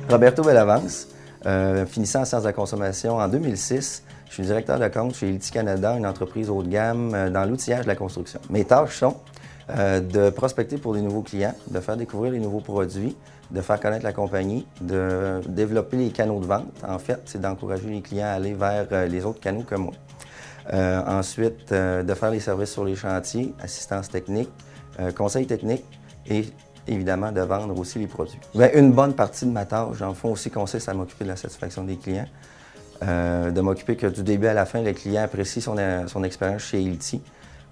Roberto Bellavance, finissant en sciences de la consommation en 2006. Je suis directeur de compte chez Ilti Canada, une entreprise haut de gamme dans l'outillage de la construction. Mes tâches sont de prospecter pour des nouveaux clients, de faire découvrir les nouveaux produits, de faire connaître la compagnie, de développer les canaux de vente. En fait, c'est d'encourager les clients à aller vers les autres canaux que moi. Ensuite, de faire les services sur les chantiers, assistance technique, conseil technique et évidemment de vendre aussi les produits. Bien, une bonne partie de ma tâche, en fond, aussi consiste à m'occuper de la satisfaction des clients, de m'occuper que du début à la fin, le client apprécie son expérience chez Ilti.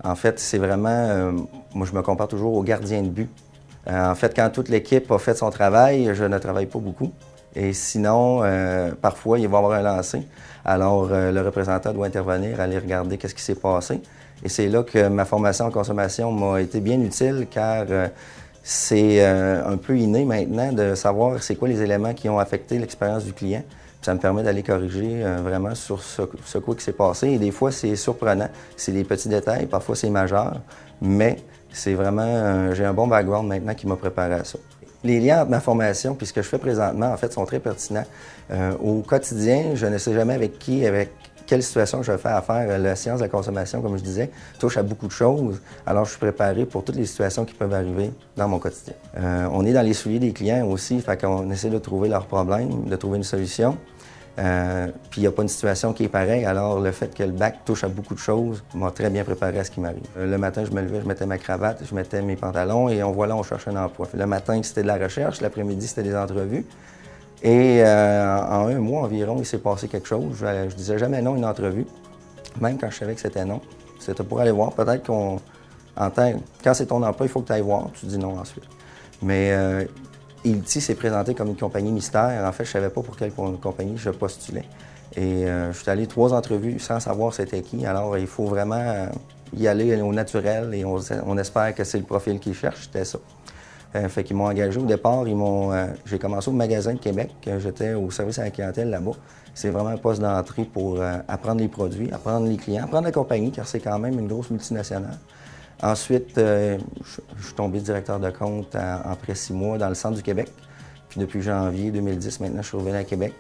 En fait, c'est vraiment, moi je me compare toujours au gardien de but. En fait, quand toute l'équipe a fait son travail, je ne travaille pas beaucoup. Et sinon, parfois, il va y avoir un lancer. Alors, le représentant doit intervenir, aller regarder qu'est-ce qui s'est passé. Et c'est là que ma formation en consommation m'a été bien utile, car c'est un peu inné maintenant de savoir c'est quoi les éléments qui ont affecté l'expérience du client. Puis ça me permet d'aller corriger vraiment sur ce quoi qui s'est passé. Et des fois, c'est surprenant. C'est des petits détails, parfois c'est majeur, mais c'est vraiment, j'ai un bon background maintenant qui m'a préparé à ça. Les liens entre ma formation et ce que je fais présentement, en fait, sont très pertinents. Au quotidien, je ne sais jamais avec quelle situation je vais faire affaire. La science de la consommation, comme je disais, touche à beaucoup de choses. Alors, je suis préparé pour toutes les situations qui peuvent arriver dans mon quotidien. On est dans les souliers des clients aussi, fait qu'on essaie de trouver leurs problèmes, de trouver une solution. Puis il n'y a pas une situation qui est pareille, alors le fait que le bac touche à beaucoup de choses m'a très bien préparé à ce qui m'arrive. Le matin, je me levais, je mettais ma cravate, je mettais mes pantalons et on cherchait un emploi. Le matin, c'était de la recherche, l'après-midi, c'était des entrevues. Et en un mois environ, il s'est passé quelque chose. Je disais jamais non à une entrevue, même quand je savais que c'était non. C'était pour aller voir. Peut-être quand c'est ton emploi, il faut que tu ailles voir, tu dis non ensuite. Mais Ilti s'est présenté comme une compagnie mystère. En fait, je ne savais pas pour quelle compagnie je postulais. Et je suis allé 3 entrevues sans savoir c'était qui. Alors, il faut vraiment y aller au naturel et on espère que c'est le profil qu'ils cherchent. C'était ça. Fait qu'ils m'ont engagé au départ. J'ai commencé au magasin de Québec. J'étais au service à la clientèle là-bas. C'est vraiment un poste d'entrée pour apprendre les produits, apprendre les clients, apprendre la compagnie, car c'est quand même une grosse multinationale. Ensuite, je suis tombé directeur de compte en près 6 mois dans le centre du Québec. Puis depuis janvier 2010, maintenant, je suis revenu à Québec.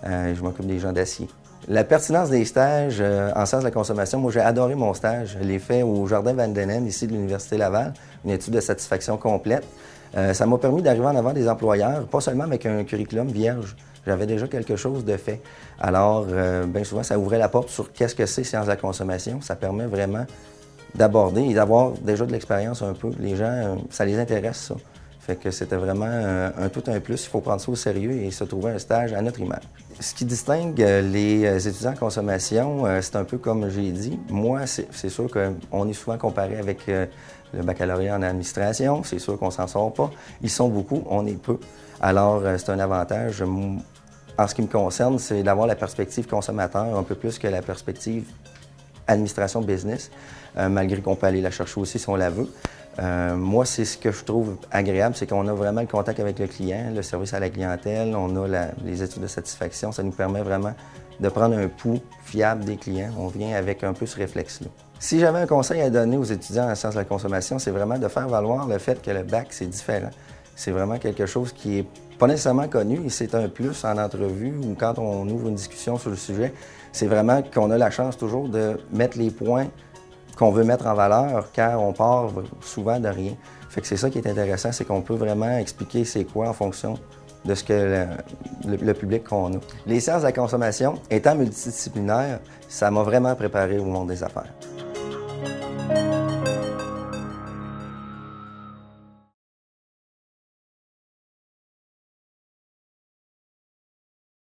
Je m'occupe des gens d'acier. La pertinence des stages en sciences de la consommation, moi, j'ai adoré mon stage. Je l'ai fait au Jardin Van Denen, ici de l'Université Laval, une étude de satisfaction complète. Ça m'a permis d'arriver en avant des employeurs, pas seulement avec un curriculum vierge. J'avais déjà quelque chose de fait. Alors, bien souvent, ça ouvrait la porte sur qu'est-ce que c'est sciences de la consommation. Ça permet vraiment d'aborder et d'avoir déjà de l'expérience un peu. Les gens, ça les intéresse, ça. Fait que c'était vraiment un plus. Il faut prendre ça au sérieux et se trouver un stage à notre image. Ce qui distingue les étudiants en consommation, c'est un peu comme j'ai dit. Moi, c'est sûr qu'on est souvent comparé avec le baccalauréat en administration. C'est sûr qu'on s'en sort pas. Ils sont beaucoup, on est peu. Alors, c'est un avantage. En ce qui me concerne, c'est d'avoir la perspective consommateur un peu plus que la perspective administration business, malgré qu'on peut aller la chercher aussi si on la veut. Moi, c'est ce que je trouve agréable, c'est qu'on a vraiment le contact avec le client, le service à la clientèle, on a les études de satisfaction. Ça nous permet vraiment de prendre un pouls fiable des clients. On vient avec un peu ce réflexe-là. Si j'avais un conseil à donner aux étudiants en sciences de la consommation, c'est vraiment de faire valoir le fait que le bac, c'est différent. C'est vraiment quelque chose qui est pas nécessairement connu et c'est un plus en entrevue ou quand on ouvre une discussion sur le sujet. C'est vraiment qu'on a la chance toujours de mettre les points qu'on veut mettre en valeur, car on part souvent de rien. Fait que c'est ça qui est intéressant, c'est qu'on peut vraiment expliquer c'est quoi en fonction de ce que le public qu'on a. Les sciences de la consommation, étant multidisciplinaires, ça m'a vraiment préparé au monde des affaires.